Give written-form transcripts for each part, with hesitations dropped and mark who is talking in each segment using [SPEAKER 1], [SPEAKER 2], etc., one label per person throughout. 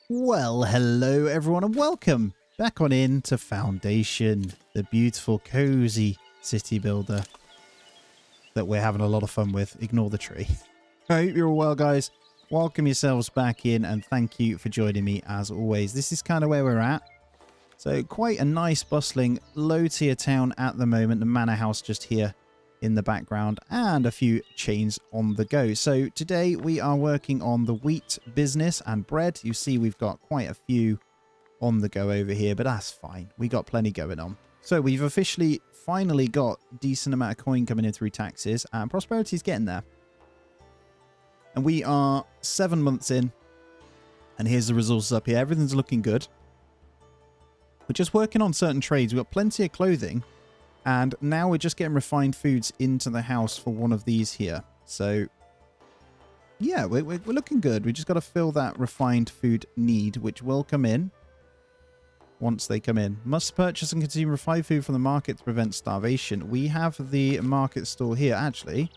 [SPEAKER 1] Well, hello everyone and welcome back on into Foundation, the beautiful cozy city builder that we're having a lot of fun with. Ignore the tree. I hope you're all well, guys. Welcome yourselves back in and thank you for joining me as always. This is kind of where we're at. So quite a nice bustling low tier town at the moment. The manor house just here in the background and a few chains on the go. So today we are working on the wheat business and bread. You see we've got quite a few on the go over here, but that's fine. We got plenty going on. So we've officially finally got a decent amount of coin coming in through taxes and prosperity's getting there. And we are 7 months in and here's the resources up here. Everything's looking good. We're just working on certain trades. We've got plenty of clothing. And now we're just getting refined foods into the house for one of these here. So, yeah, we're looking good. We just got to fill that refined food need, which will come in once they come in. Must purchase and consume refined food from the market to prevent starvation. We have the market store here. Actually,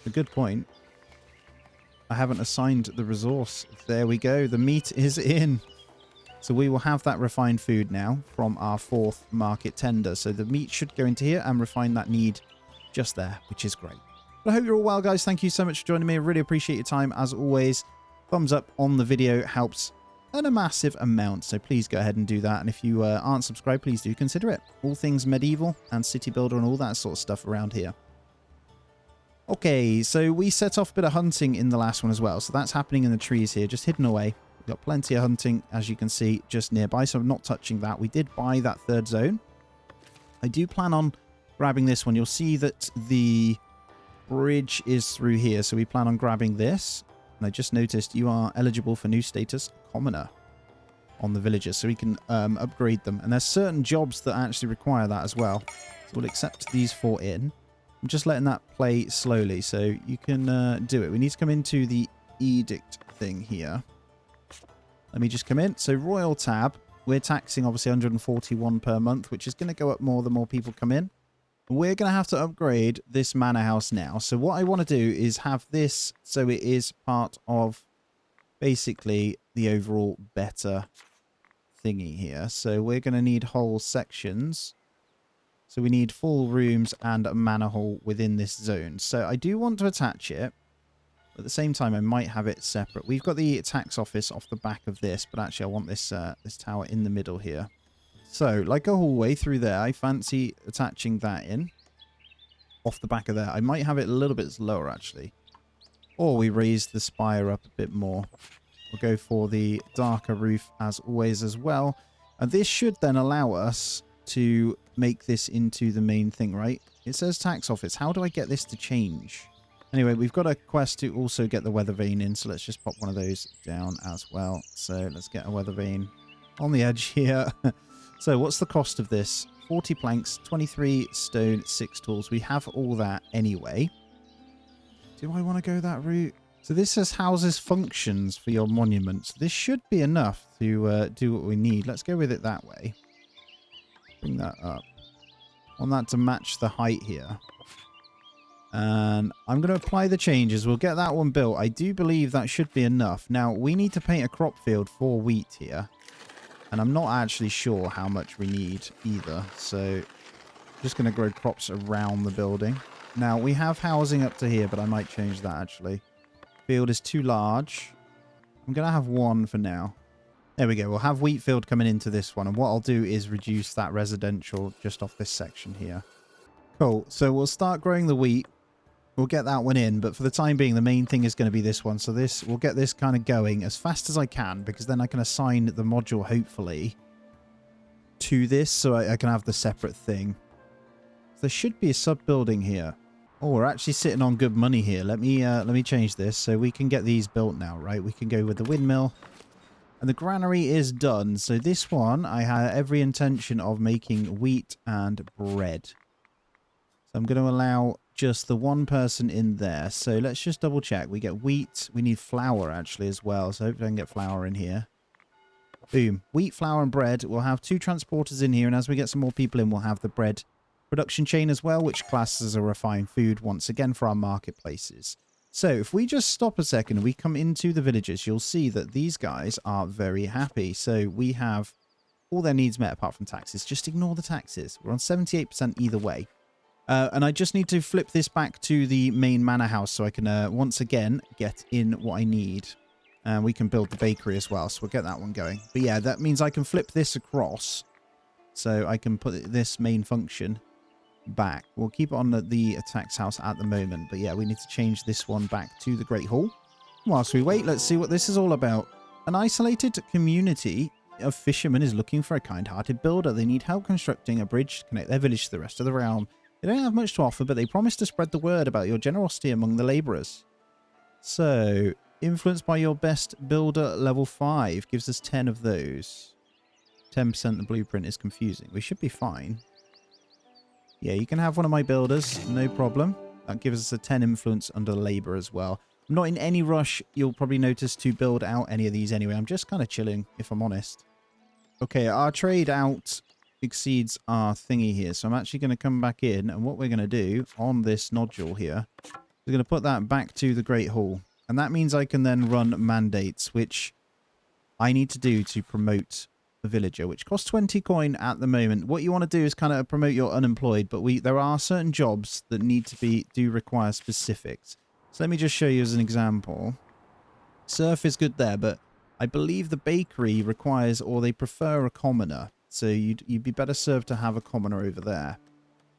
[SPEAKER 1] a good point. I haven't assigned the resource. There we go. The meat is in. So we will have that refined food now from our 4th market tender. So the meat should go into here and refine that need just there, which is great. But I hope you're all well, guys. Thank you so much for joining me. I really appreciate your time. As always, thumbs up on the video helps in a massive amount. So please go ahead and do that. And if you aren't subscribed, please do consider it. All things medieval and city builder and all that sort of stuff around here. Okay, so we set off a bit of hunting in the last one as well. So that's happening in the trees here, just hidden away. We've got plenty of hunting, as you can see, just nearby, so I'm not touching that. We did buy that 3rd zone. I do plan on grabbing this one. You'll see that the bridge is through here, so we plan on grabbing this. And I just noticed you are eligible for new status, commoner, on the villagers, so we can upgrade them. And there's certain jobs that actually require that as well. So we'll accept these 4 in. I'm just letting that play slowly, so you can do it. We need to come into the edict thing here. Let me just come in. So Royal Tab, we're taxing obviously 141 per month, which is going to go up more the more people come in. We're going to have to upgrade this manor house now. So what I want to do is have this so it is part of basically the overall better thingy here. So we're going to need whole sections. So we need full rooms and a manor hall within this zone. So I do want to attach it. At the same time, I might have it separate. We've got the tax office off the back of this, but actually I want this this tower in the middle here. So, like a hallway through there, I fancy attaching that in. Off the back of there. I might have it a little bit lower, actually. Or we raise the spire up a bit more. We'll go for the darker roof, as always, as well. And this should then allow us to make this into the main thing, right? It says tax office. How do I get this to change? Anyway, we've got a quest to also get the weather vane in, so let's just pop one of those down as well. So let's get a weather vane on the edge here. So what's the cost of this? 40 planks, 23 stone, 6 tools. We have all that anyway. Do I want to go that route? So this says houses functions for your monuments. This should be enough to do what we need. Let's go with it that way. Bring that up. I want that to match the height here. And I'm going to apply the changes. We'll get that one built. I do believe that should be enough. Now, we need to paint a crop field for wheat here. And I'm not actually sure how much we need either. So, I'm just going to grow crops around the building. Now, we have housing up to here, but I might change that actually. Field is too large. I'm going to have one for now. There we go. We'll have wheat field coming into this one. And what I'll do is reduce that residential just off this section here. Cool. So, we'll start growing the wheat. We'll get that one in, but for the time being, the main thing is going to be this one. So we'll get this kind of going as fast as I can, because then I can assign the module, hopefully, to this, so I can have the separate thing. There should be a sub-building here. Oh, we're actually sitting on good money here. Let me change this so we can get these built now, right? We can go with the windmill. And the granary is done. So this one, I had every intention of making wheat and bread. So I'm going to allow just the one person in there. So let's just double check. We get wheat. We need flour actually as well. So hopefully I can get flour in here. Boom. Wheat, flour and bread. We'll have 2 transporters in here. And as we get some more people in, we'll have the bread production chain as well, which classes as a refined food once again for our marketplaces. So if we just stop a second and we come into the villages, you'll see that these guys are very happy. So we have all their needs met apart from taxes. Just ignore the taxes. We're on 78% either way. And I just need to flip this back to the main manor house so I can once again get in what I need. And we can build the bakery as well, so we'll get that one going. But yeah, that means I can flip this across. So I can put this main function back. We'll keep it on the tax house at the moment. But yeah, we need to change this one back to the Great Hall. Whilst we wait, let's see what this is all about. An isolated community of fishermen is looking for a kind-hearted builder. They need help constructing a bridge to connect their village to the rest of the realm. They don't have much to offer, but they promise to spread the word about your generosity among the labourers. So, influenced by your best builder level 5 gives us 10 of those. 10% the blueprint is confusing. We should be fine. Yeah, you can have one of my builders, no problem. That gives us a 10 influence under labour as well. I'm not in any rush, you'll probably notice, to build out any of these anyway. I'm just kind of chilling, if I'm honest. Okay, our trade out exceeds our thingy here. So I'm actually going to come back in, and what we're going to do on this nodule here, we're going to put that back to the Great Hall. And that means I can then run mandates, which I need to do to promote the villager, which costs 20 coin at the moment. What you want to do is kind of promote your unemployed, but there are certain jobs that do require specifics. So let me just show you as an example. Surf is good there, but I believe the bakery requires, or they prefer, a commoner. So you'd be better served to have a commoner over there.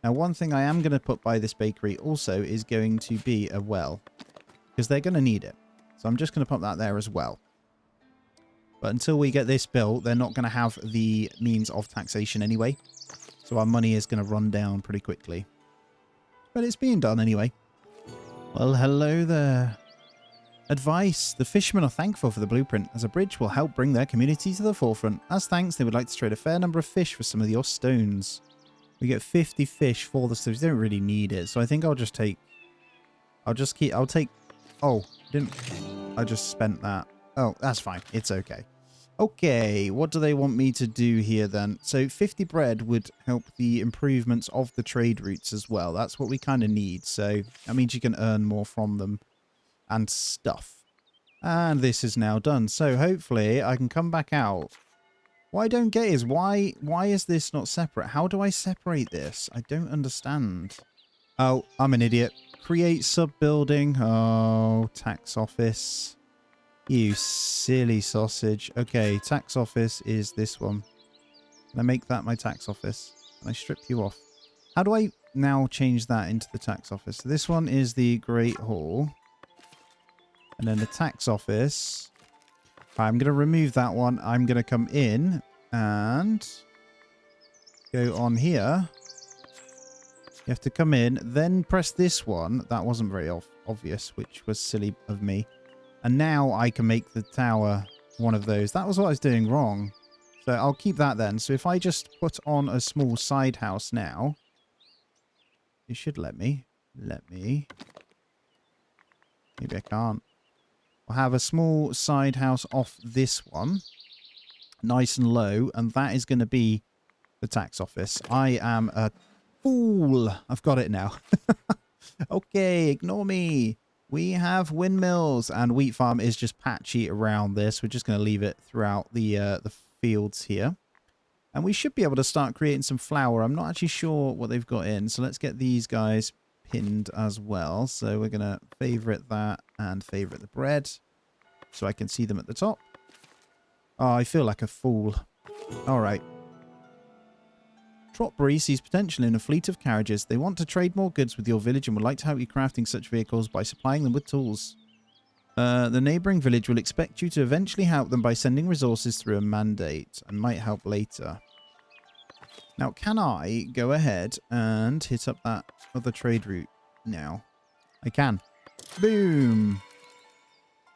[SPEAKER 1] Now, one thing I am going to put by this bakery also is going to be a well, because they're going to need it. So I'm just going to put that there as well. But until we get this built, they're not going to have the means of taxation anyway. So our money is going to run down pretty quickly. But it's being done anyway. Well, hello there. Advice. The fishermen are thankful for the blueprint, as a bridge will help bring their community to the forefront. As thanks, they would like to trade a fair number of fish for some of your stones. We get 50 fish for the stones. They don't really need it, so I think I'll just take... I just spent that. Oh, that's fine. It's okay. Okay, what do they want me to do here then? So 50 bread would help the improvements of the trade routes as well. That's what we kind of need. So that means you can earn more from them and stuff. And this is now done. So hopefully I can come back out. What I don't get is why is this not separate? How do I separate this? I don't understand. Oh, I'm an idiot. Create sub-building. Oh, tax office. You silly sausage. Okay, tax office is this one. Can I make that my tax office? Can I strip you off? How do I now change that into the tax office? So this one is the Great Hall. And then the tax office. I'm going to remove that one. I'm going to come in and go on here. You have to come in, then press this one. That wasn't very obvious, which was silly of me. And now I can make the tower one of those. That was what I was doing wrong. So I'll keep that then. So if I just put on a small side house now, it should let me. Maybe I can't. I'll have a small side house off this one. Nice and low. And that is going to be the tax office. I am a fool. I've got it now. Okay, ignore me. We have windmills, and wheat farm is just patchy around this. We're just going to leave it throughout the fields here. And we should be able to start creating some flour. I'm not actually sure what they've got in. So let's get these guys pinned as well. So we're going to favorite that and favorite the bread so I can see them at the top. Oh, I feel like a fool. All right. Trotbury sees potential in a fleet of carriages. They want to trade more goods with your village and would like to help you crafting such vehicles by supplying them with tools. The neighbouring village will expect you to eventually help them by sending resources through a mandate. I might help later. Now, can I go ahead and hit up that other trade route now? I can. Boom.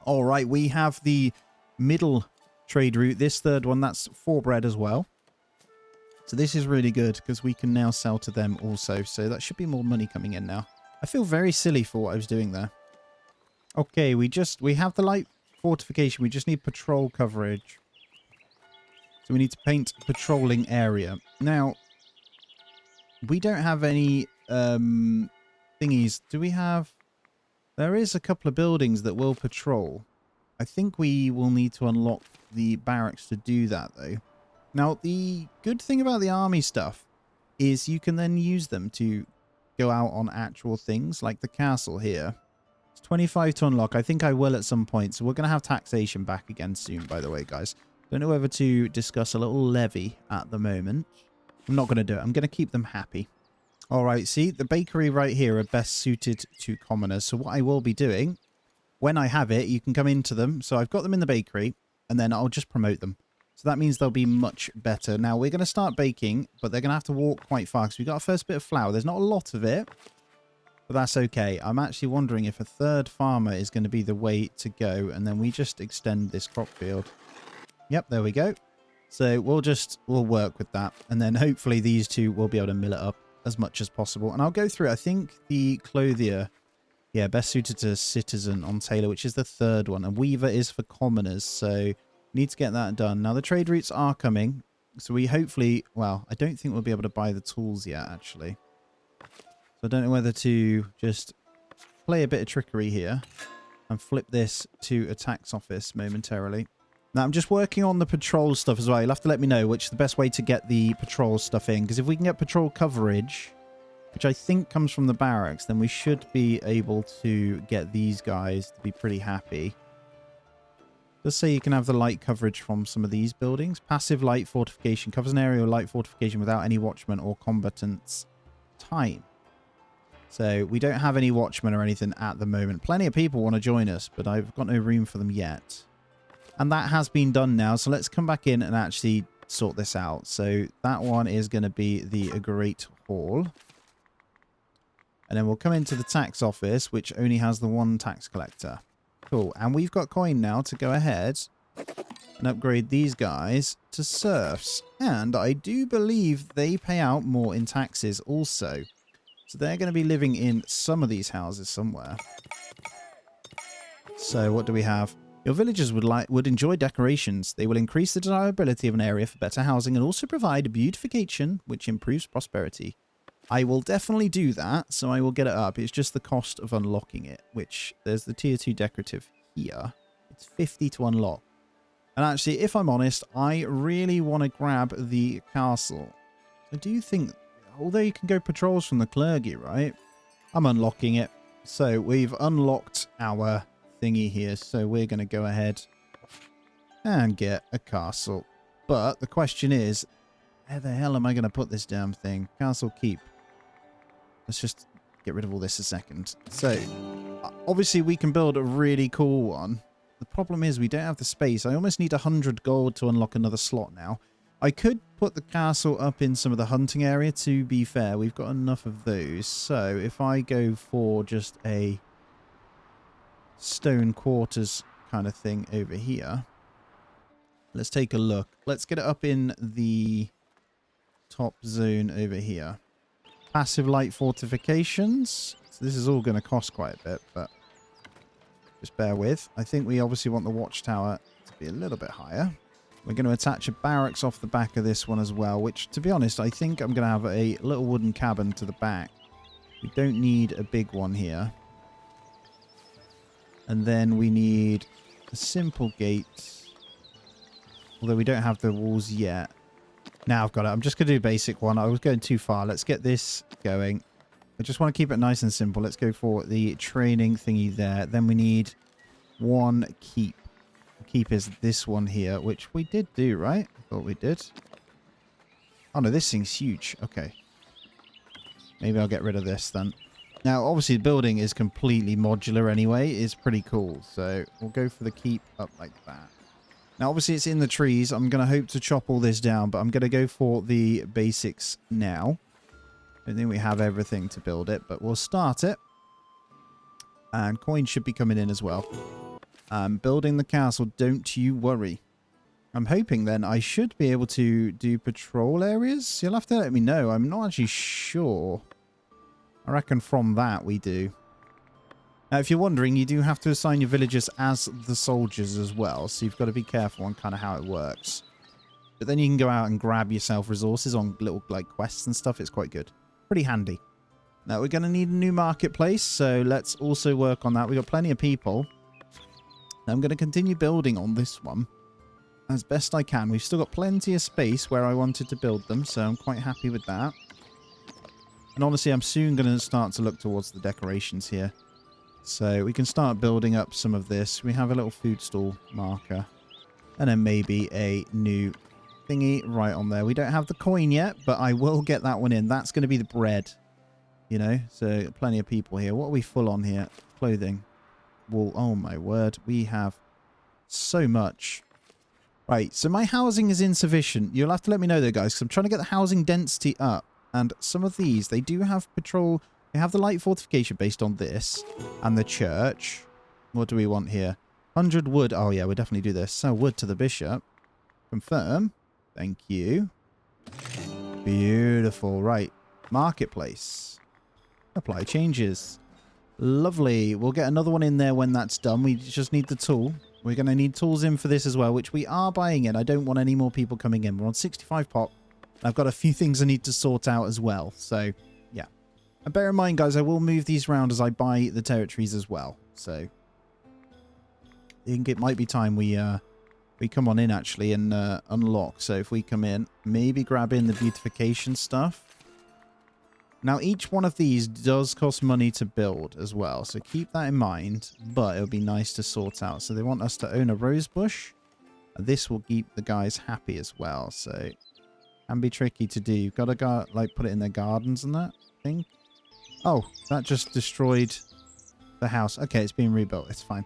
[SPEAKER 1] All right, we have the middle trade route. This third one, that's 4 bread as well. So this is really good because we can now sell to them also. So that should be more money coming in now. I feel very silly for what I was doing there. Okay, we have the light fortification. We just need patrol coverage. So we need to paint patrolling area. Now, we don't have any thingies. Do we have There is a couple of buildings that will patrol. I think we will need to unlock the barracks to do that, though. Now, the good thing about the army stuff is you can then use them to go out on actual things, like the castle here. It's 25 to unlock. I think I will at some point, so we're going to have taxation back again soon, by the way, guys. Don't know whether to discuss a little levy at the moment. I'm not going to do it. I'm going to keep them happy. All right, see, the bakery right here are best suited to commoners. So what I will be doing, when I have it, you can come into them. So I've got them in the bakery, and then I'll just promote them. So that means they'll be much better. Now, we're going to start baking, but they're going to have to walk quite far because we've got our first bit of flour. There's not a lot of it, but that's okay. I'm actually wondering if a third farmer is going to be the way to go, and then we just extend this crop field. Yep, there we go. So we'll work with that, and then hopefully these two will be able to mill it up as much as possible. And I'll go through, I think the clothier, yeah, best suited to citizen on tailor, which is the third one, and weaver is for commoners, so need to get that done. Now the trade routes are coming, so we hopefully, well, I don't think we'll be able to buy the tools yet, actually. So I don't know whether to just play a bit of trickery here and flip this to a tax office momentarily. Now, I'm just working on the patrol stuff as well. You'll have to let me know which is the best way to get the patrol stuff in. Because if we can get patrol coverage, which I think comes from the barracks, then we should be able to get these guys to be pretty happy. Just say you can have the light coverage from some of these buildings. Passive light fortification covers an area of light fortification without any watchmen or combatants' time. So we don't have any watchmen or anything at the moment. Plenty of people want to join us, but I've got no room for them yet. And that has been done now, so let's come back in and actually sort this out. So that one is going to be the Great Hall. And then we'll come into the tax office, which only has the one tax collector. Cool. And we've got coin now to go ahead and upgrade these guys to serfs. And I do believe they pay out more in taxes also. So they're going to be living in some of these houses somewhere. So what do we have? Your villagers would enjoy decorations. They will increase the desirability of an area for better housing and also provide beautification, which improves prosperity. I will definitely do that, so I will get it up. It's just the cost of unlocking it, which there's the tier 2 decorative here. It's 50 to unlock. And actually, if I'm honest, I really want to grab the castle. I do think, although you can go patrols from the clergy, right? I'm unlocking it. So we've unlocked our thingy here, so we're going to go ahead and get a castle. But the question is, where the hell am I going to put this damn thing? Castle keep. Let's just get rid of all this a second. So obviously we can build a really cool one. The problem is we don't have the space. I almost need 100 gold to unlock another slot now. I could put the castle up in some of the hunting area, to be fair. We've got enough of those. So if I go for just a stone quarters kind of thing over here. Let's take a look. Let's get it up in the top zone over here. Passive light fortifications. So this is all going to cost quite a bit, but just bear with. I think we obviously want the watchtower to be a little bit higher. We're going to attach a barracks off the back of this one as well, which, to be honest, I think I'm going to have a little wooden cabin to the back. We don't need a big one here. And then we need a simple gate. Although we don't have the walls yet. Now I've got it. I'm just going to do a basic one. I was going too far. Let's get this going. I just want to keep it nice and simple. Let's go for the training thingy there. Then we need one keep. Keep is this one here, which we did do, right? I thought we did. Oh no, this thing's huge. Okay. Maybe I'll get rid of this then. Now, obviously, the building is completely modular anyway. It's pretty cool. So we'll go for the keep up like that. Now, obviously, it's in the trees. I'm going to hope to chop all this down, but I'm going to go for the basics now. I don't think we have everything to build it, but we'll start it. And coins should be coming in as well. Building the castle, don't you worry. I'm hoping then I should be able to do patrol areas. You'll have to let me know. I'm not actually sure. I reckon from that we do. Now, if you're wondering, you do have to assign your villagers as the soldiers as well. So you've got to be careful on kind of how it works. But then you can go out and grab yourself resources on little like quests and stuff. It's quite good. Pretty handy. Now, we're going to need a new marketplace, so let's also work on that. We've got plenty of people. I'm going to continue building on this one as best I can. We've still got plenty of space where I wanted to build them, so I'm quite happy with that. And honestly, I'm soon going to start to look towards the decorations here. So we can start building up some of this. We have a little food stall marker. And then maybe a new thingy right on there. We don't have the coin yet, but I will get that one in. That's going to be the bread. You know, so plenty of people here. What are we full on here? Clothing. Wool. Oh my word. We have so much. Right, so my housing is insufficient. You'll have to let me know though, guys, because I'm trying to get the housing density up. And some of these, they do have patrol. They have the light fortification based on this. And the church. What do we want here? 100 wood. Oh yeah, we'll definitely do this. Sell wood to the bishop. Confirm. Thank you. Beautiful. Right. Marketplace. Apply changes. Lovely. We'll get another one in there when that's done. We just need the tool. We're going to need tools in for this as well, which we are buying in. I don't want any more people coming in. We're on 65 pop. I've got a few things I need to sort out as well. So, yeah. And bear in mind, guys, I will move these around as I buy the territories as well. So, I think it might be time we come on in, actually, and unlock. So, if we come in, maybe grab in the beautification stuff. Now, each one of these does cost money to build as well, so keep that in mind, but it'll be nice to sort out. So they want us to own a rose bush, and this will keep the guys happy as well, so can be tricky to do. You've got to go, like, put it in their gardens and that, I think. Oh, that just destroyed the house. Okay, it's being rebuilt. It's fine.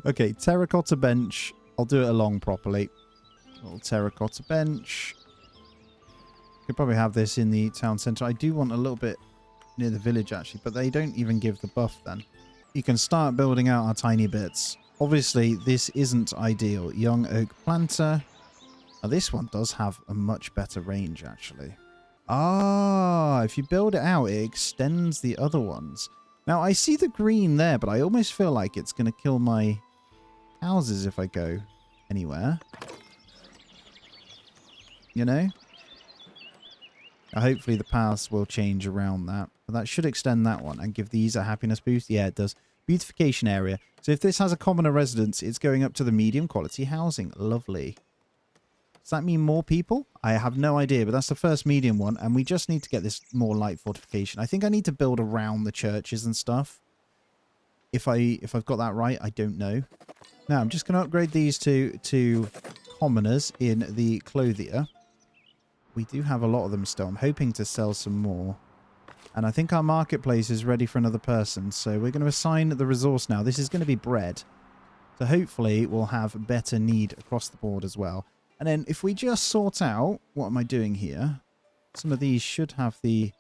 [SPEAKER 1] Okay, terracotta bench. I'll do it along properly. Little terracotta bench. Could probably have this in the town centre. I do want a little bit near the village, actually, but they don't even give the buff then. You can start building out our tiny bits. Obviously, this isn't ideal. Young oak planter. Now, this one does have a much better range, actually. Ah, if you build it out, it extends the other ones. Now, I see the green there, but I almost feel like it's going to kill my houses if I go anywhere. You know? Hopefully the paths will change around that. But that should extend that one and give these a happiness boost. Yeah, it does. Beautification area. So if this has a commoner residence, it's going up to the medium quality housing. Lovely. Does that mean more people? I have no idea, but that's the first medium one. And we just need to get this more light fortification. I think I need to build around the churches and stuff. If I've got that right, I don't know. Now, I'm just going to upgrade these to commoners in the clothier. We do have a lot of them still. I'm hoping to sell some more. And I think our marketplace is ready for another person. So we're going to assign the resource now. This is going to be bread. So hopefully we'll have better need across the board as well. And then if we just sort out... What am I doing here? Some of these should have the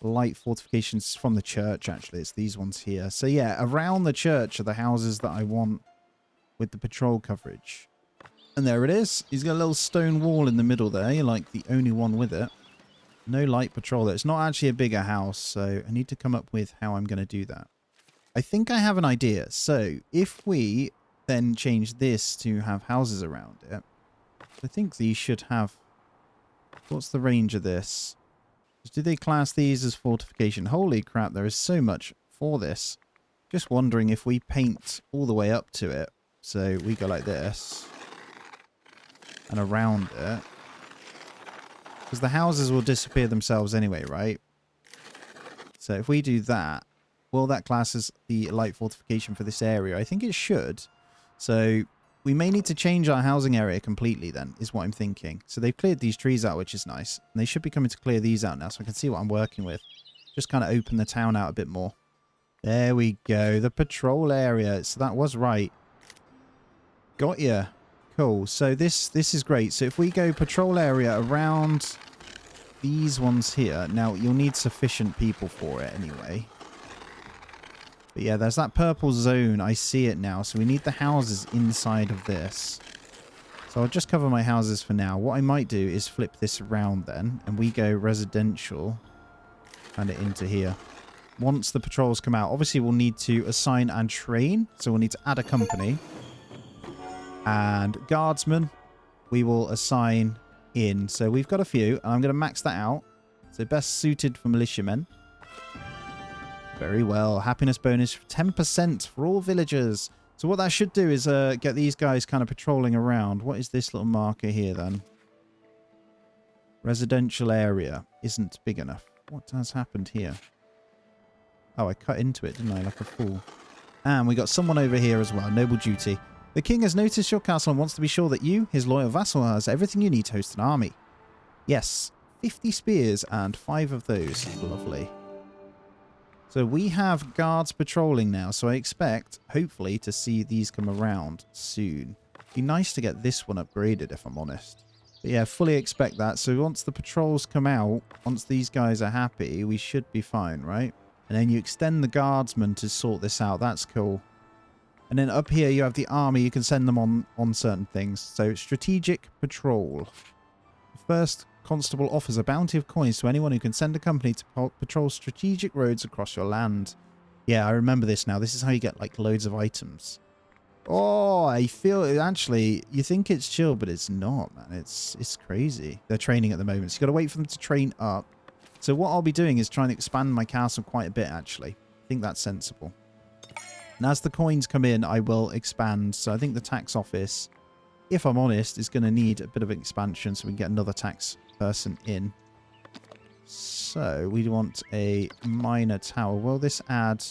[SPEAKER 1] light fortifications from the church, actually. It's these ones here. So yeah, around the church are the houses that I want with the patrol coverage. And there it is. He's got a little stone wall in the middle there. You're like the only one with it. No light patrol there. It's not actually a bigger house, so I need to come up with how I'm going to do that. I think I have an idea. So if we then change this to have houses around it, I think these should have... What's the range of this? Do they class these as fortification? Holy crap, there is so much for this. Just wondering if we paint all the way up to it. So we go like this. And around it. Because the houses will disappear themselves anyway, right? So if we do that, will that class as the light fortification for this area? I think it should. So we may need to change our housing area completely then, is what I'm thinking. So they've cleared these trees out, which is nice. And they should be coming to clear these out now, so I can see what I'm working with. Just kind of open the town out a bit more. There we go. The patrol area. So that was right. Got ya. Cool. So this is great. So if we go patrol area around these ones here. Now, you'll need sufficient people for it anyway. But yeah, there's that purple zone. I see it now. So we need the houses inside of this. So I'll just cover my houses for now. What I might do is flip this around then. And we go residential kind of into here. Once the patrols come out, obviously we'll need to assign and train. So we'll need to add a company. And guardsmen, we will assign in. So we've got a few. And I'm going to max that out So best suited for militiamen. Very well. Happiness bonus 10% for all villagers. So what that should do is get these guys kind of patrolling around. What is this little marker here then? Residential area isn't big enough. What has happened here? Oh, I cut into it, didn't I? Like a fool. And we got someone over here as well. Noble duty. The king has noticed your castle and wants to be sure that you, his loyal vassal, has everything you need to host an army. Yes. 50 spears and 5 of those. Lovely. So we have guards patrolling now. So I expect, hopefully, to see these come around soon. Be nice to get this one upgraded, if I'm honest. But yeah, fully expect that. So once the patrols come out, once these guys are happy, we should be fine, right? And then you extend the guardsmen to sort this out. That's cool. And then up here you have the army. You can send them on certain things. So strategic patrol. The first constable offers a bounty of coins to anyone who can send a company to patrol strategic roads across your land. Yeah, I remember this now. This is how you get like loads of items. Oh, I feel actually, you think it's chill, but it's not, man. It's crazy. They're training at the moment. So you got to wait for them to train up. So what I'll be doing is trying to expand my castle quite a bit, actually. I think that's sensible. And as the coins come in, I will expand. So I think the tax office, if I'm honest, is going to need a bit of expansion so we can get another tax person in. So we want a minor tower. Will this add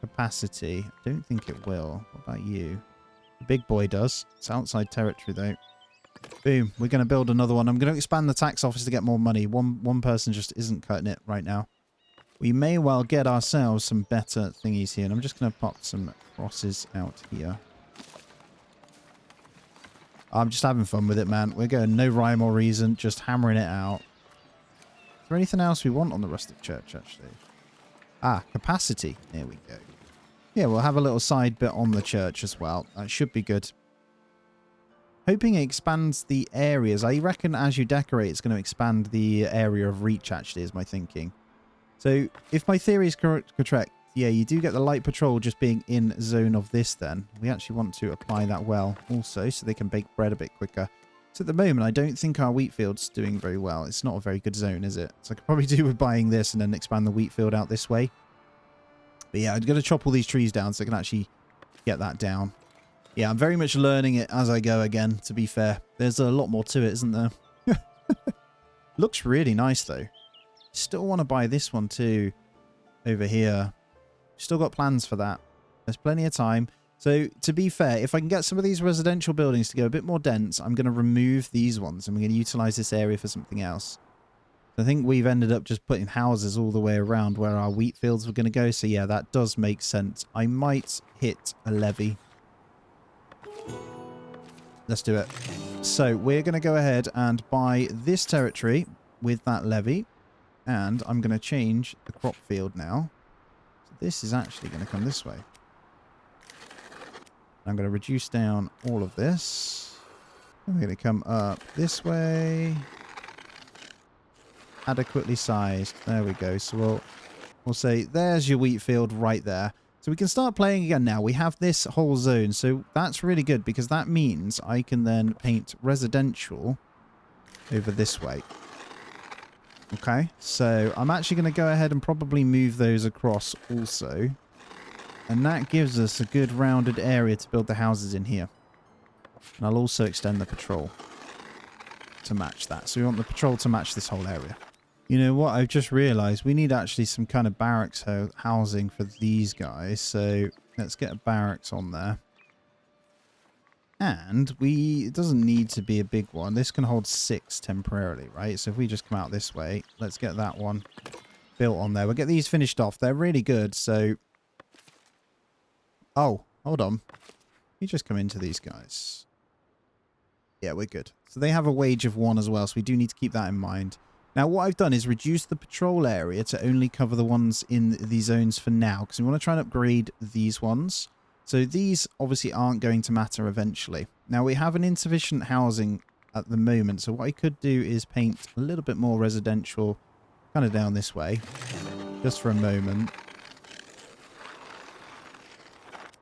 [SPEAKER 1] capacity? I don't think it will. What about you? The big boy does. It's outside territory, though. Boom. We're going to build another one. I'm going to expand the tax office to get more money. One person just isn't cutting it right now. We may well get ourselves some better thingies here. And I'm just going to pop some crosses out here. I'm just having fun with it, man. We're going no rhyme or reason. Just hammering it out. Is there anything else we want on the rustic church, actually? Ah, capacity. There we go. Yeah, we'll have a little side bit on the church as well. That should be good. Hoping it expands the areas. I reckon as you decorate, it's going to expand the area of reach, actually, is my thinking. So, if my theory is correct, yeah, you do get the light patrol just being in zone of this then. We actually want to apply that well also, so they can bake bread a bit quicker. So at the moment, I don't think our wheat field's doing very well. It's not a very good zone, is it? So I could probably do with buying this and then expand the wheat field out this way. But yeah, I'm going to chop all these trees down so I can actually get that down. Yeah, I'm very much learning it as I go again, to be fair. There's a lot more to it, isn't there? Looks really nice, though. Still want to buy this one, too, over here. Still got plans for that. There's plenty of time. So, to be fair, if I can get some of these residential buildings to go a bit more dense, I'm going to remove these ones, and we're going to utilize this area for something else. I think we've ended up just putting houses all the way around where our wheat fields were going to go. So, yeah, that does make sense. I might hit a levy. Let's do it. So we're going to go ahead and buy this territory with that levy. And I'm going to change the crop field now. So this is actually going to come this way. I'm going to reduce down all of this. And we're going to come up this way. Adequately sized. There we go. So we'll say there's your wheat field right there. So we can start playing again now. We have this whole zone. So that's really good because that means I can then paint residential over this way. Okay. So I'm actually going to go ahead and probably move those across also. And that gives us a good rounded area to build the houses in here. And I'll also extend the patrol to match that. So we want the patrol to match this whole area. You know what? I've just realised we need actually some kind of barracks housing for these guys. So let's get a barracks on there. And it doesn't need to be a big one. This can hold 6 temporarily, right? So if we just come out this way, let's get that one built on there. We'll get these finished off. They're really good. So, oh, hold on. You just come into these guys. Yeah, we're good. So they have a wage of 1 as well. So we do need to keep that in mind. Now, what I've done is reduce the patrol area to only cover the ones in the zones for now, because we want to try and upgrade these ones. So these obviously aren't going to matter eventually. Now, we have an insufficient housing at the moment, so what I could do is paint a little bit more residential kind of down this way, just for a moment.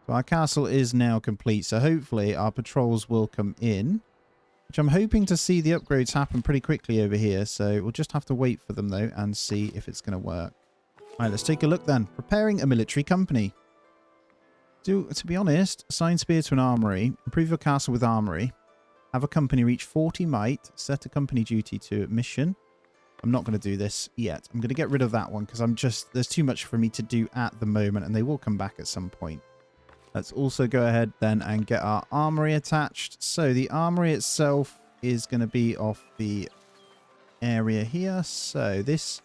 [SPEAKER 1] So our castle is now complete, so hopefully our patrols will come in. which I'm hoping to see the upgrades happen pretty quickly over here. So we'll just have to wait for them, though, and see if it's going to work. All right, let's take a look then. Preparing a military company. To be honest, assign spear to an armory. Improve your castle with armory. Have a company reach 40 might. Set a company duty to mission. I'm not going to do this yet. I'm going to get rid of that one because there's too much for me to do at the moment, and they will come back at some point. Let's also go ahead then and get our armory attached. So the armory itself is going to be off the area here. So does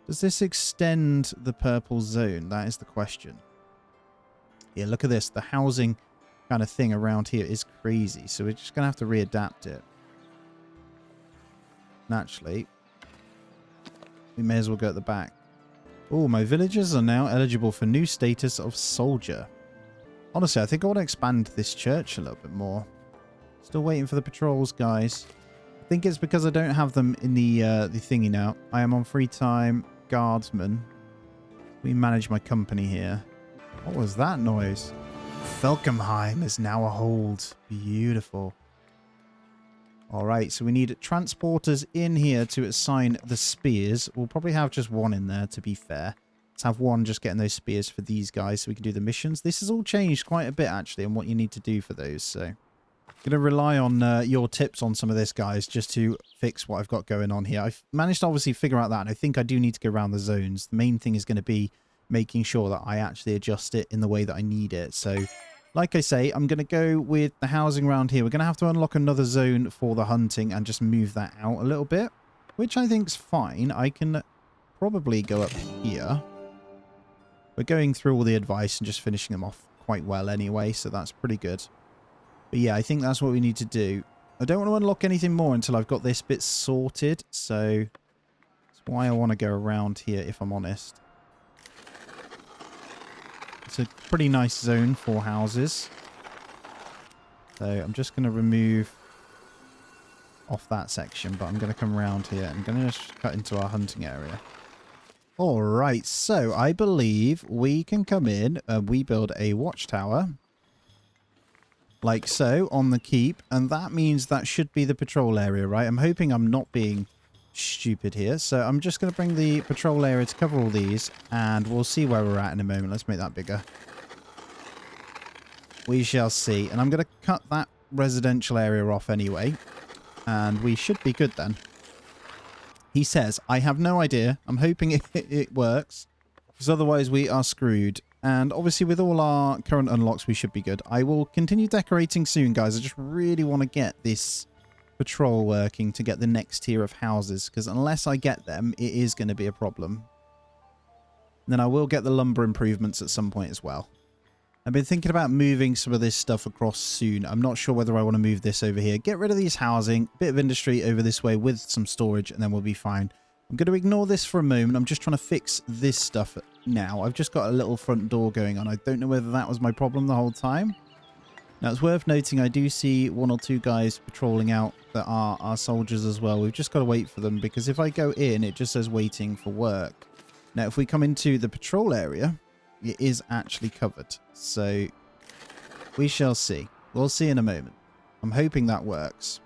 [SPEAKER 1] this extend the purple zone? That is the question. Yeah, look at this. The housing kind of thing around here is crazy. So we're just going to have to readapt it. Naturally, we may as well go at the back. Oh, my villagers are now eligible for new status of soldier. Honestly, I think I want to expand this church a little bit more. Still waiting for the patrols, guys. I think it's because I don't have them in the thingy now. I am on free time guardsman. We manage my company here. What was that noise? Felkenheim is now a hold. Beautiful. All right, so we need transporters in here to assign the spears. We'll probably have just one in there, to be fair. Let's have one just getting those spears for these guys so we can do the missions. This has all changed quite a bit, actually, on what you need to do for those. So I'm going to rely on your tips on some of this, guys, just to fix what I've got going on here. I've managed to obviously figure out that, and I think I do need to go around the zones. The main thing is going to be making sure that I actually adjust it in the way that I need it. So like I say, I'm going to go with the housing around here. We're going to have to unlock another zone for the hunting and just move that out a little bit, which I think's fine. I can probably go up here. We're going through all the advice and just finishing them off quite well anyway, so that's pretty good. But yeah, I think that's what we need to do. I don't want to unlock anything more until I've got this bit sorted, so that's why I want to go around here, if I'm honest. It's a pretty nice zone for houses. So I'm just going to remove off that section, but I'm going to come around here. I'm going to just cut into our hunting area. All right, so I believe we can come in and we build a watchtower. Like so, on the keep. And that means that should be the patrol area, right? I'm hoping I'm not being stupid here. So I'm just going to bring the patrol area to cover all these, and we'll see where we're at in a moment. Let's make that bigger. We shall see. And I'm going to cut that residential area off anyway, and we should be good then. He says, I have no idea. I'm hoping it works, because otherwise we are screwed. And obviously with all our current unlocks, we should be good. I will continue decorating soon, guys. I just really want to get this patrol working to get the next tier of houses, because unless I get them, it is going to be a problem. And then I will get the lumber improvements at some point as well. I've been thinking about moving some of this stuff across soon. I'm not sure whether I want to move this over here. Get rid of these housing, bit of industry over this way with some storage, and then we'll be fine. I'm going to ignore this for a moment. I'm just trying to fix this stuff now. I've just got a little front door going on. I don't know whether that was my problem the whole time. Now, it's worth noting I do see one or two guys patrolling out that are our soldiers as well. We've just got to wait for them, because if I go in, it just says waiting for work. Now, if we come into the patrol area, it is actually covered. So we shall see. We'll see in a moment. I'm hoping that works.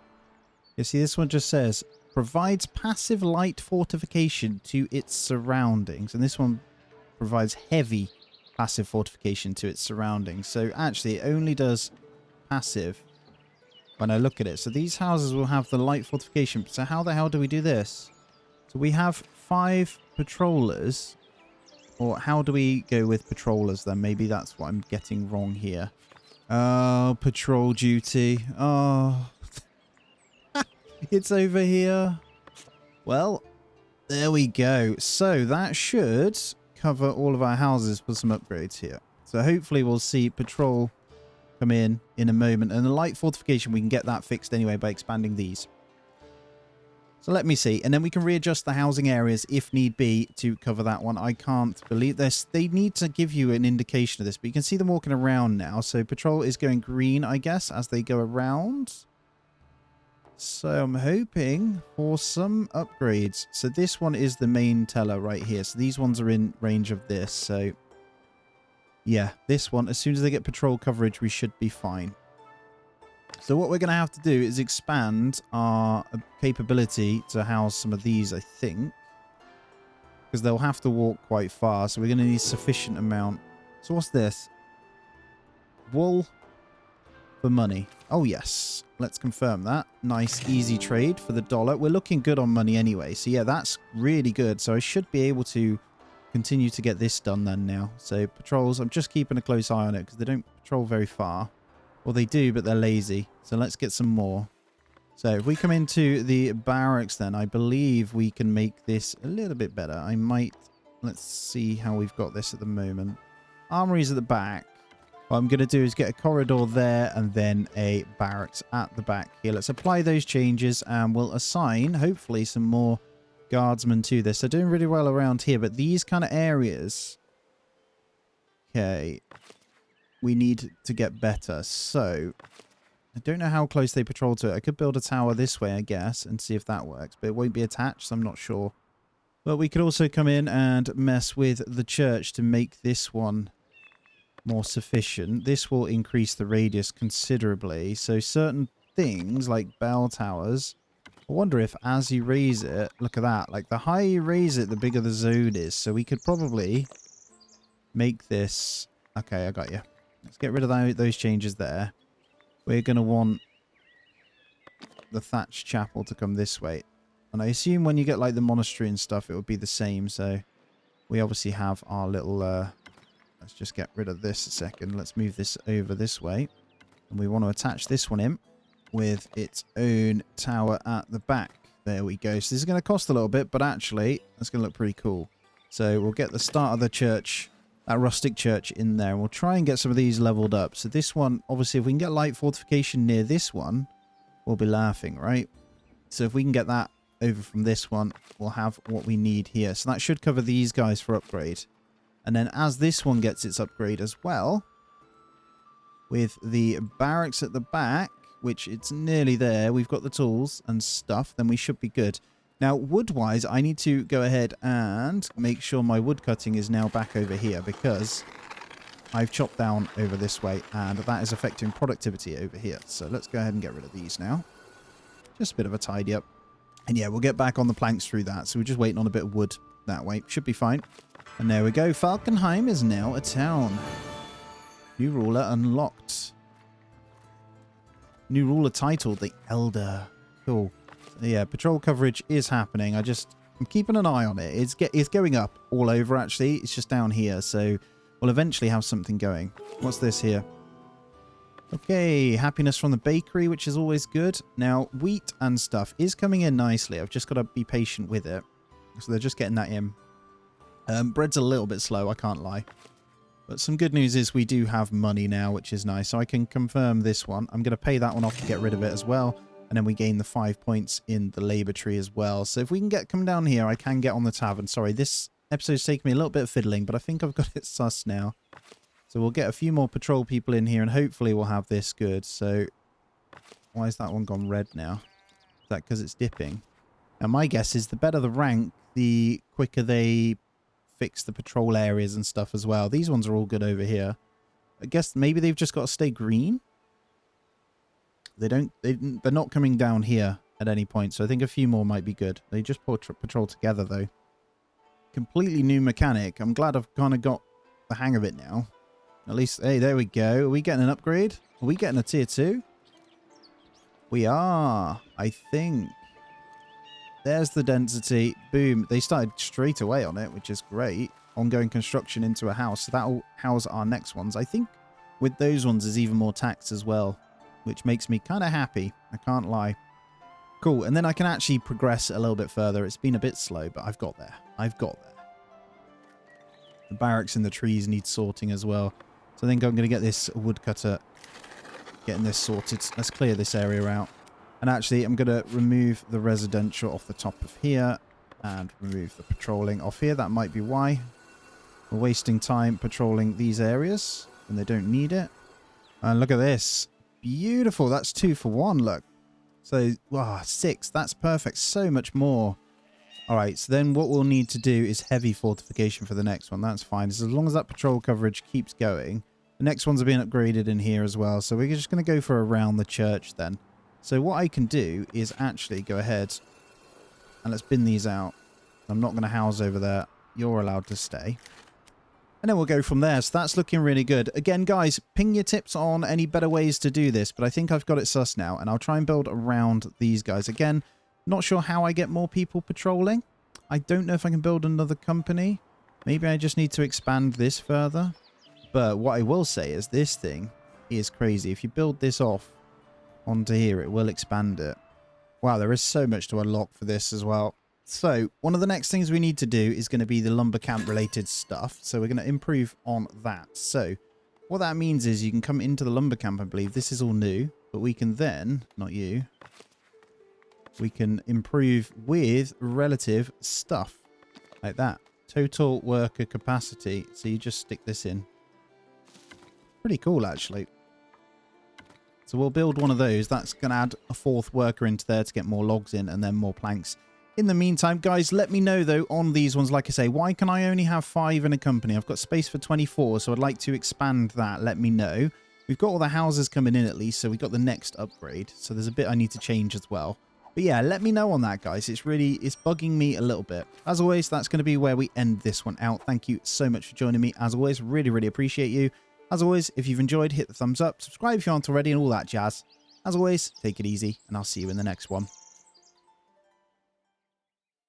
[SPEAKER 1] You see, this one just says provides passive light fortification to its surroundings. And this one provides heavy passive fortification to its surroundings. So actually, it only does passive when I look at it. So these houses will have the light fortification. So how the hell do we do this? So we have 5 patrollers. Or how do we go with patrollers then? Maybe that's what I'm getting wrong here. Oh, patrol duty. Oh, it's over here. Well, there we go. So that should cover all of our houses for some upgrades here. So hopefully we'll see patrol come in a moment. And the light fortification, we can get that fixed anyway by expanding these. So let me see. And then we can readjust the housing areas if need be to cover that one. I can't believe this. They need to give you an indication of this, but you can see them walking around now. So patrol is going green, I guess, as they go around. So I'm hoping for some upgrades. So this one is the main teller right here. So these ones are in range of this. So yeah, this one, as soon as they get patrol coverage, we should be fine. So what we're going to have to do is expand our capability to house some of these, I think. Because they'll have to walk quite far. So we're going to need sufficient amount. So what's this? Wool for money. Oh, yes. Let's confirm that. Nice, easy trade for the dollar. We're looking good on money anyway. So yeah, that's really good. So I should be able to continue to get this done then now. So patrols, I'm just keeping a close eye on it because they don't patrol very far. Well, they do, but they're lazy. So let's get some more. So if we come into the barracks then, I believe we can make this a little bit better. I might... Let's see how we've got this at the moment. Armory's at the back. What I'm going to do is get a corridor there and then a barracks at the back here. Let's apply those changes and we'll assign, hopefully, some more guardsmen to this. They're doing really well around here, but these kind of areas... Okay... We need to get better. So, I don't know how close they patrol to it. I could build a tower this way, I guess, and see if that works. But it won't be attached, so I'm not sure. But we could also come in and mess with the church to make this one more sufficient. This will increase the radius considerably. So certain things, like bell towers, I wonder if as you raise it, look at that. Like, the higher you raise it, the bigger the zone is. So we could probably make this... Okay, I got you. Let's get rid of those changes there. We're going to want the thatched chapel to come this way. And I assume when you get like the monastery and stuff, it would be the same. So we obviously have our little... let's just get rid of this a second. Let's move this over this way. And we want to attach this one in with its own tower at the back. There we go. So this is going to cost a little bit, but actually, that's going to look pretty cool. So we'll get the start of the church... That rustic church in there. We'll try and get some of these leveled up. So this one, obviously, if we can get light fortification near this one, we'll be laughing, right? So if we can get that over from this one, we'll have what we need here. So that should cover these guys for upgrade. And then as this one gets its upgrade as well, with the barracks at the back, which it's nearly there, we've got the tools and stuff, then we should be good. Now, wood-wise, I need to go ahead and make sure my wood cutting is now back over here because I've chopped down over this way and that is affecting productivity over here. So let's go ahead and get rid of these now. Just a bit of a tidy up. And yeah, we'll get back on the planks through that. So we're just waiting on a bit of wood that way. Should be fine. And there we go. Falkenheim is now a town. New ruler unlocked. New ruler titled the Elder. Cool. Yeah, patrol coverage is happening. I'm keeping an eye on it. It's going up all over, actually. It's just down here, so we'll eventually have something going. What's this here? Okay, happiness from the bakery, which is always good. Now, wheat and stuff is coming in nicely. I've just got to be patient with it. So they're just getting that in. Bread's a little bit slow, I can't lie. But some good news is we do have money now, which is nice. So I can confirm this one. I'm going to pay that one off to get rid of it as well. And then we gain the 5 points in the labor tree as well. So if we can come down here, I can get on the tavern. Sorry, this episode's taken me a little bit of fiddling, but I think I've got it sus now. So we'll get a few more patrol people in here, and hopefully we'll have this good. So why is that one gone red now? Is that because it's dipping? Now my guess is the better the rank, the quicker they fix the patrol areas and stuff as well. These ones are all good over here. I guess maybe they've just got to stay green. They're not coming down here at any point, so I think a few more might be good. They just patrol together, though. Completely new mechanic. I'm glad I've kind of got the hang of it now. At least, hey, there we go. Are we getting an upgrade? Are we getting a tier 2? We are, I think. There's the density. Boom. They started straight away on it, which is great. Ongoing construction into a house. So that'll house our next ones. I think with those ones, there's even more tax as well, which makes me kind of happy. I can't lie. Cool. And then I can actually progress a little bit further. It's been a bit slow, but I've got there. I've got there. The barracks in the trees need sorting as well. So I think I'm going to get this woodcutter getting this sorted. Let's clear this area out. And actually, I'm going to remove the residential off the top of here and remove the patrolling off here. That might be why. We're wasting time patrolling these areas and they don't need it. And look at this. Beautiful. That's 2 for 1. Look. So, wow, 6. That's perfect. So much more. All right. So then what we'll need to do is heavy fortification for the next one. That's fine. As long as that patrol coverage keeps going. The next ones are being upgraded in here as well. So we're just going to go for around the church then. So what I can do is actually go ahead and let's bin these out. I'm not going to house over there. You're allowed to stay. And then we'll go from there. So that's looking really good. Again, guys, ping your tips on any better ways to do this. But I think I've got it sus now. And I'll try and build around these guys. Again, not sure how I get more people patrolling. I don't know if I can build another company. Maybe I just need to expand this further. But what I will say is this thing is crazy. If you build this off onto here, it will expand it. Wow, there is so much to unlock for this as well. So one of the next things we need to do is going to be the lumber camp related stuff. So we're going to improve on that. So what that means is you can come into the lumber camp, I believe. This is all new, but we can then, not you, we can improve with relative stuff like that. Total worker capacity. So you just stick this in. Pretty cool, actually. So we'll build one of those. That's going to add a 4th worker into there to get more logs in and then more planks. In the meantime, guys, let me know, though, on these ones. Like I say, why can I only have 5 in a company? I've got space for 24, so I'd like to expand that. Let me know. We've got all the houses coming in, at least, so we've got the next upgrade. So there's a bit I need to change as well. But yeah, let me know on that, guys. It's bugging me a little bit. As always, that's going to be where we end this one out. Thank you so much for joining me. As always, really, really appreciate you. As always, if you've enjoyed, hit the thumbs up, subscribe if you aren't already, and all that jazz. As always, take it easy, and I'll see you in the next one.